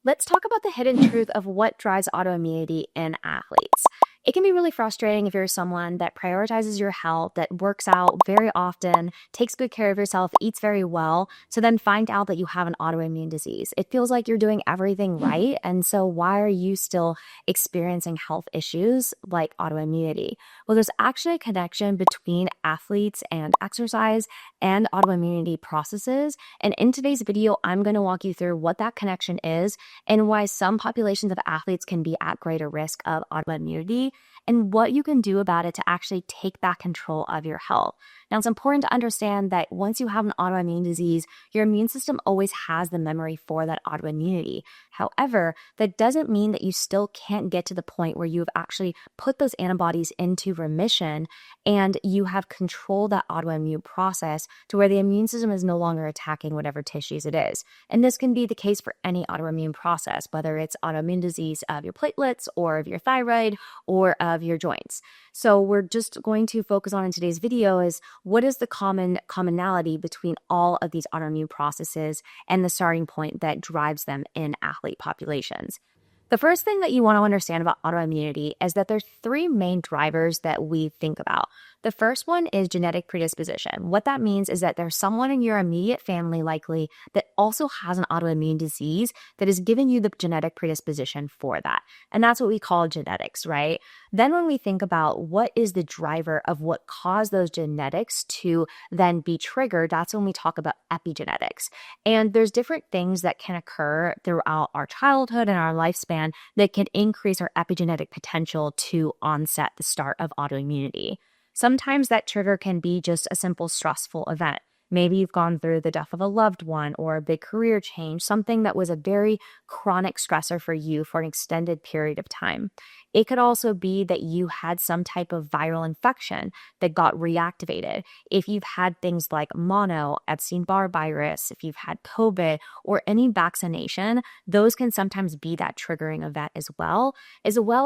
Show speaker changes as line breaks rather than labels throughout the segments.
Let's talk about the hidden truth of what drives autoimmunity in athletes. It can be really frustrating if you're someone that prioritizes your health, that works out very often, takes good care of yourself, eats very well, to then find out that you have an autoimmune disease. It feels like you're doing everything right. And so, why are you still experiencing health issues like autoimmunity? Well, there's actually a connection between athletes and exercise and autoimmunity processes. And in today's video, I'm going to walk you through what that connection is and why some populations of athletes can be at greater risk of autoimmunity and what you can do about it to actually take back control of your health. Now, it's important to understand that once you have an autoimmune disease, your immune system always has the memory for that autoimmunity. However, that doesn't mean that you still can't get to the point where you've actually put those antibodies into remission and you have controlled that autoimmune process to where the immune system is no longer attacking whatever tissues it is. And this can be the case for any autoimmune process, whether it's autoimmune disease of your platelets or of your thyroid or of your joints. So we're just going to focus on in today's video is what is the commonality between all of these autoimmune processes and the starting point that drives them in athlete populations. The first thing that you want to understand about autoimmunity is that there's three main drivers that we think about. The first one is genetic predisposition. What that means is that there's someone in your immediate family likely that also has an autoimmune disease that is giving you the genetic predisposition for that. And that's what we call genetics, right? Then when we think about what is the driver of what caused those genetics to then be triggered, that's when we talk about epigenetics. And there's different things that can occur throughout our childhood and our lifespan that can increase our epigenetic potential to onset the start of autoimmunity. Sometimes that trigger can be just a simple stressful event. Maybe you've gone through the death of a loved one or a big career change, something that was a very chronic stressor for you for an extended period of time. It could also be that you had some type of viral infection that got reactivated. If you've had things like mono, Epstein-Barr virus, if you've had COVID or any vaccination, those can sometimes be that triggering event as well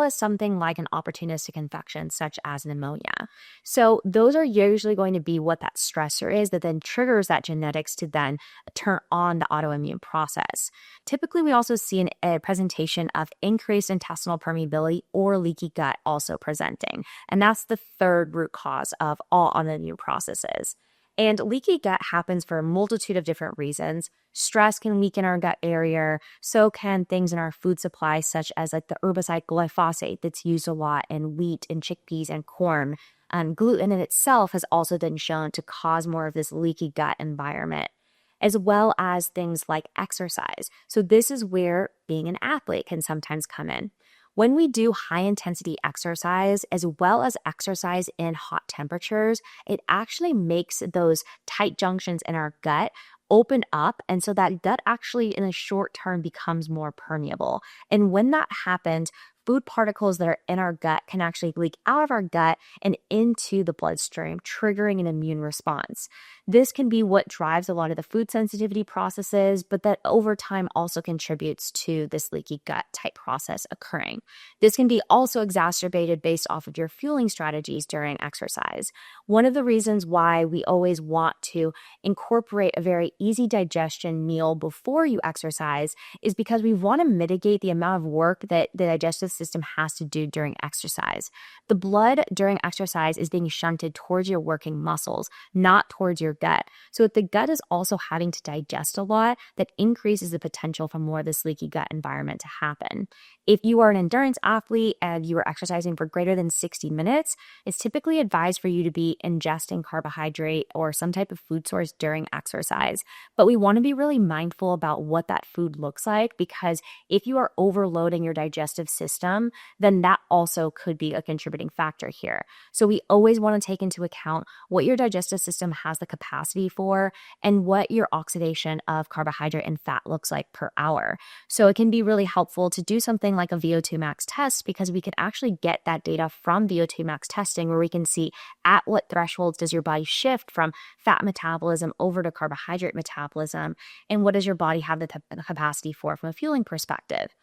as something like an opportunistic infection such as pneumonia. So those are usually going to be what that stressor is that then triggers that genetics to then turn on the autoimmune process. Typically, we also see a presentation of increased intestinal permeability or leaky gut also presenting. And that's the third root cause of all autoimmune processes. And leaky gut happens for a multitude of different reasons. Stress can weaken our gut area. So can things in our food supply, such as like the herbicide glyphosate that's used a lot in wheat and chickpeas and corn. Gluten in itself has also been shown to cause more of this leaky gut environment, as well as things like exercise. So this is where being an athlete can sometimes come in. When we do high intensity exercise, as well as exercise in hot temperatures, it actually makes those tight junctions in our gut open up. And so that gut actually in the short term becomes more permeable. And when that happens, food particles that are in our gut can actually leak out of our gut and into the bloodstream, triggering an immune response. This can be what drives a lot of the food sensitivity processes, but that over time also contributes to this leaky gut type process occurring. This can be also exacerbated based off of your fueling strategies during exercise. One of the reasons why we always want to incorporate a very easy digestion meal before you exercise is because we want to mitigate the amount of work that the digestive system has to do during exercise. The blood during exercise is being shunted towards your working muscles, not towards your gut. So if the gut is also having to digest a lot, that increases the potential for more of this leaky gut environment to happen. If you are an endurance athlete and you are exercising for greater than 60 minutes, it's typically advised for you to be ingesting carbohydrate or some type of food source during exercise. But we want to be really mindful about what that food looks like, because if you are overloading your digestive system, then that also could be a contributing factor here. So we always want to take into account what your digestive system has the capacity for and what your oxidation of carbohydrate and fat looks like per hour. So it can be really helpful to do something like a VO2 max test, because we can actually get that data from VO2 max testing where we can see at what thresholds does your body shift from fat metabolism over to carbohydrate metabolism, and what does your body have the capacity for from a fueling perspective.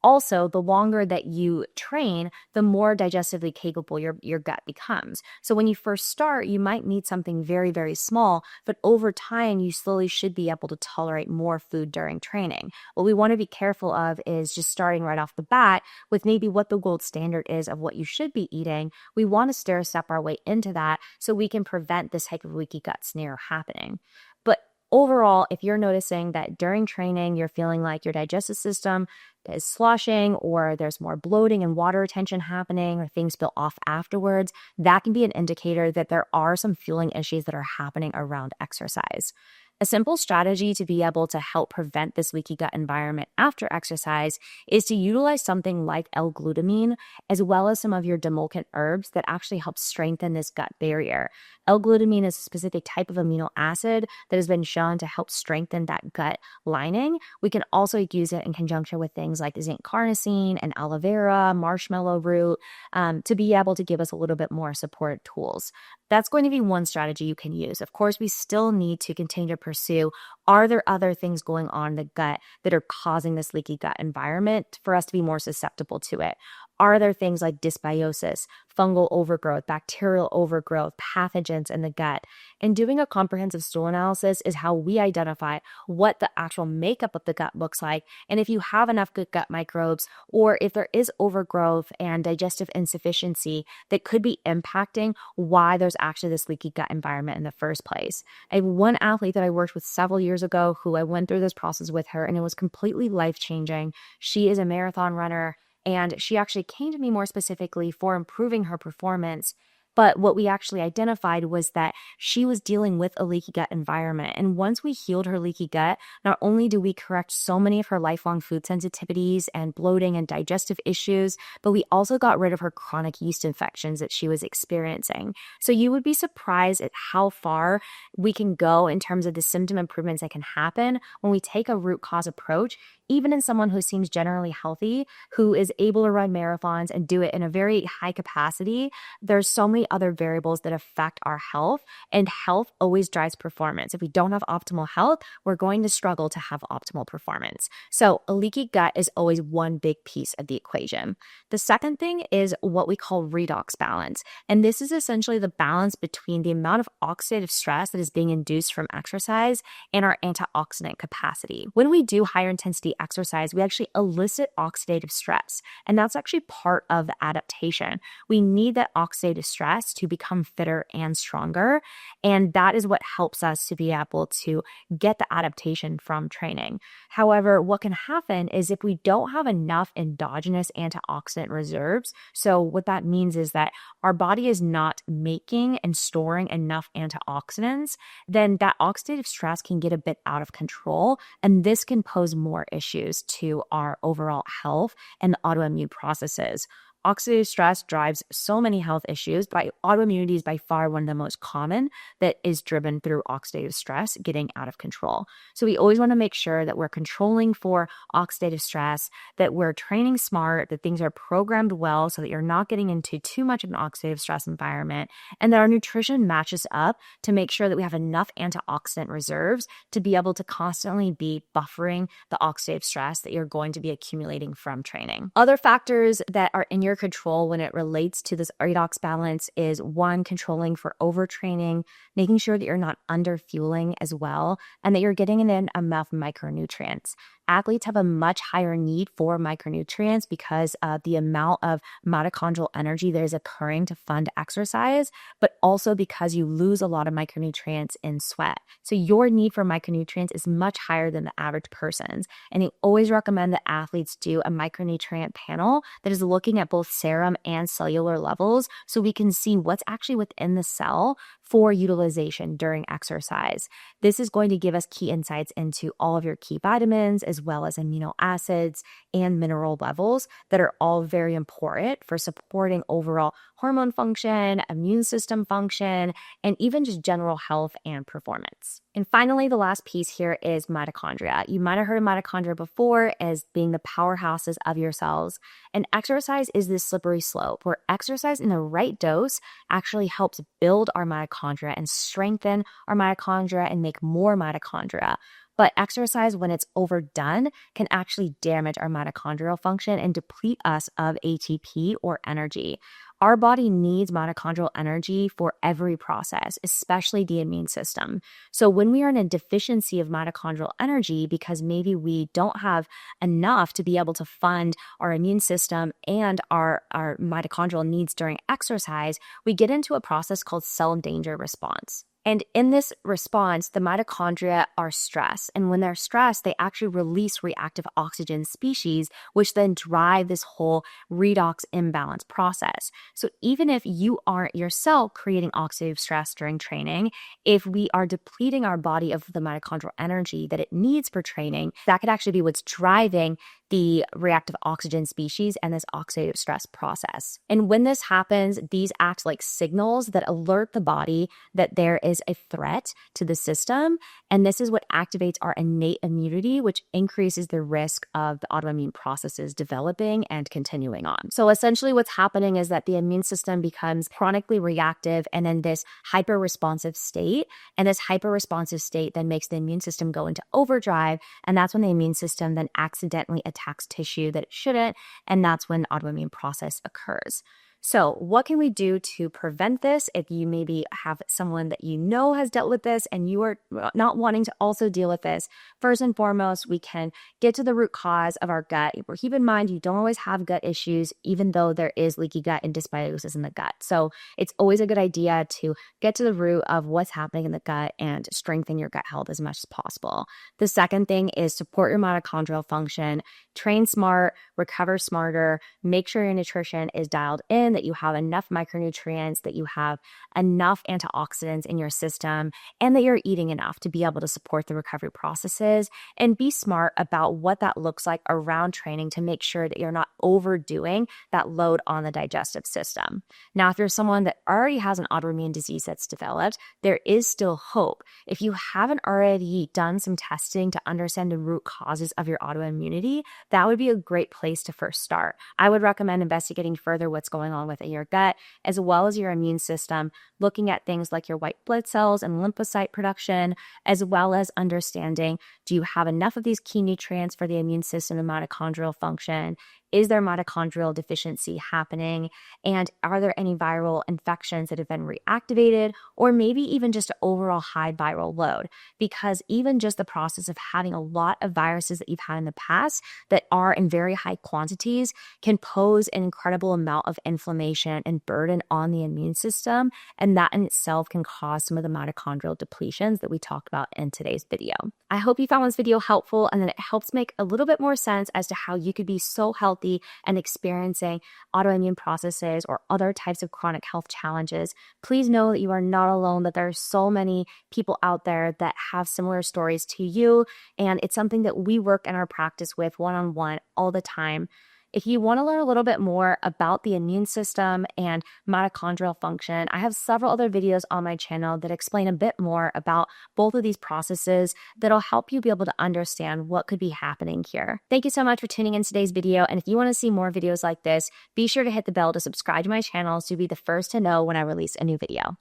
Also, the longer that you train, the more digestively capable your gut becomes. So when you first start, you might need something very, very small, but over time, you slowly should be able to tolerate more food during training. What we want to be careful of is just starting right off the bat with maybe what the gold standard is of what you should be eating. We want to stair step our way into that so we can prevent this type of leaky gut scenario happening. But overall, if you're noticing that during training, you're feeling like your digestive system is sloshing, or there's more bloating and water retention happening, or things feel off afterwards, that can be an indicator that there are some fueling issues that are happening around exercise. A simple strategy to be able to help prevent this leaky gut environment after exercise is to utilize something like L-glutamine, as well as some of your demulcent herbs that actually help strengthen this gut barrier. L-glutamine is a specific type of amino acid that has been shown to help strengthen that gut lining. We can also use it in conjunction with things like zinc carnosine and aloe vera, marshmallow root, to be able to give us a little bit more support tools. That's going to be one strategy you can use. Of course, we still need to continue to pursue, are there other things going on in the gut that are causing this leaky gut environment for us to be more susceptible to it? Are there things like dysbiosis, fungal overgrowth, bacterial overgrowth, pathogens in the gut? And doing a comprehensive stool analysis is how we identify what the actual makeup of the gut looks like, and if you have enough good gut microbes, or if there is overgrowth and digestive insufficiency that could be impacting why there's actually this leaky gut environment in the first place. I have one athlete that I worked with several years ago who I went through this process with her, and it was completely life-changing. She is a marathon runner, and she actually came to me more specifically for improving her performance. But what we actually identified was that she was dealing with a leaky gut environment. And once we healed her leaky gut, not only do we correct so many of her lifelong food sensitivities and bloating and digestive issues, but we also got rid of her chronic yeast infections that she was experiencing. So you would be surprised at how far we can go in terms of the symptom improvements that can happen when we take a root cause approach, even in someone who seems generally healthy, who is able to run marathons and do it in a very high capacity. There's so many other variables that affect our health, and health always drives performance. If we don't have optimal health, we're going to struggle to have optimal performance. So a leaky gut is always one big piece of the equation. The second thing is what we call redox balance. And this is essentially the balance between the amount of oxidative stress that is being induced from exercise and our antioxidant capacity. When we do higher intensity exercise, we actually elicit oxidative stress, and that's actually part of the adaptation. We need that oxidative stress to become fitter and stronger, and that is what helps us to be able to get the adaptation from training. However, what can happen is if we don't have enough endogenous antioxidant reserves, so what that means is that our body is not making and storing enough antioxidants, then that oxidative stress can get a bit out of control, and this can pose more issues to our overall health and the autoimmune processes. Oxidative stress drives so many health issues, but autoimmunity is by far one of the most common that is driven through oxidative stress getting out of control. So we always want to make sure that we're controlling for oxidative stress, that we're training smart, that things are programmed well so that you're not getting into too much of an oxidative stress environment, and that our nutrition matches up to make sure that we have enough antioxidant reserves to be able to constantly be buffering the oxidative stress that you're going to be accumulating from training. Other factors that are in your control when it relates to this redox balance is one, controlling for overtraining, making sure that you're not under fueling as well, and that you're getting in enough micronutrients. Athletes have a much higher need for micronutrients because of the amount of mitochondrial energy that is occurring to fund exercise, but also because you lose a lot of micronutrients in sweat. So your need for micronutrients is much higher than the average person's. And you always recommend that athletes do a micronutrient panel that is looking at both serum and cellular levels so we can see what's actually within the cell for utilization during exercise. This is going to give us key insights into all of your key vitamins, as well as amino acids and mineral levels that are all very important for supporting overall hormone function, immune system function, and even just general health and performance. And finally, the last piece here is mitochondria. You might have heard of mitochondria before as being the powerhouses of your cells. And exercise is this slippery slope where exercise in the right dose actually helps build our mitochondria and strengthen our mitochondria and make more mitochondria. But exercise, when it's overdone, can actually damage our mitochondrial function and deplete us of ATP or energy. Our body needs mitochondrial energy for every process, especially the immune system. So when we are in a deficiency of mitochondrial energy because maybe we don't have enough to be able to fund our immune system and our mitochondrial needs during exercise, we get into a process called cell danger response. And in this response, the mitochondria are stressed. And when they're stressed, they actually release reactive oxygen species, which then drive this whole redox imbalance process. So even if you aren't yourself creating oxidative stress during training, if we are depleting our body of the mitochondrial energy that it needs for training, that could actually be what's driving the reactive oxygen species and this oxidative stress process. And when this happens, these act like signals that alert the body that there is a threat to the system. And this is what activates our innate immunity, which increases the risk of the autoimmune processes developing and continuing on. So essentially what's happening is that the immune system becomes chronically reactive and in this hyper-responsive state. And this hyper-responsive state then makes the immune system go into overdrive. And that's when the immune system then accidentally attacks tissue that it shouldn't. And that's when autoimmune process occurs. So what can we do to prevent this if you maybe have someone that you know has dealt with this and you are not wanting to also deal with this? First and foremost, we can get to the root cause of our gut. Keep in mind, you don't always have gut issues, even though there is leaky gut and dysbiosis in the gut. So it's always a good idea to get to the root of what's happening in the gut and strengthen your gut health as much as possible. The second thing is support your mitochondrial function, train smart, recover smarter, make sure your nutrition is dialed in, that you have enough micronutrients, that you have enough antioxidants in your system, and that you're eating enough to be able to support the recovery processes, and be smart about what that looks like around training to make sure that you're not overdoing that load on the digestive system. Now, if you're someone that already has an autoimmune disease that's developed, there is still hope. If you haven't already done some testing to understand the root causes of your autoimmunity, that would be a great place to first start. I would recommend investigating further what's going on within your gut, as well as your immune system, looking at things like your white blood cells and lymphocyte production, as well as understanding, do you have enough of these key nutrients for the immune system and mitochondrial function? Is there mitochondrial deficiency happening? And are there any viral infections that have been reactivated, or maybe even just an overall high viral load? Because even just the process of having a lot of viruses that you've had in the past that are in very high quantities can pose an incredible amount of inflammation and burden on the immune system. And that in itself can cause some of the mitochondrial depletions that we talked about in today's video. I hope you found this video helpful and that it helps make a little bit more sense as to how you could be so healthy and experiencing autoimmune processes or other types of chronic health challenges. Please know that you are not alone, that there are so many people out there that have similar stories to you, and it's something that we work in our practice with one-on-one all the time. If you want to learn a little bit more about the immune system and mitochondrial function, I have several other videos on my channel that explain a bit more about both of these processes that'll help you be able to understand what could be happening here. Thank you so much for tuning in today's video. And if you want to see more videos like this, be sure to hit the bell to subscribe to my channel so you'll be the first to know when I release a new video.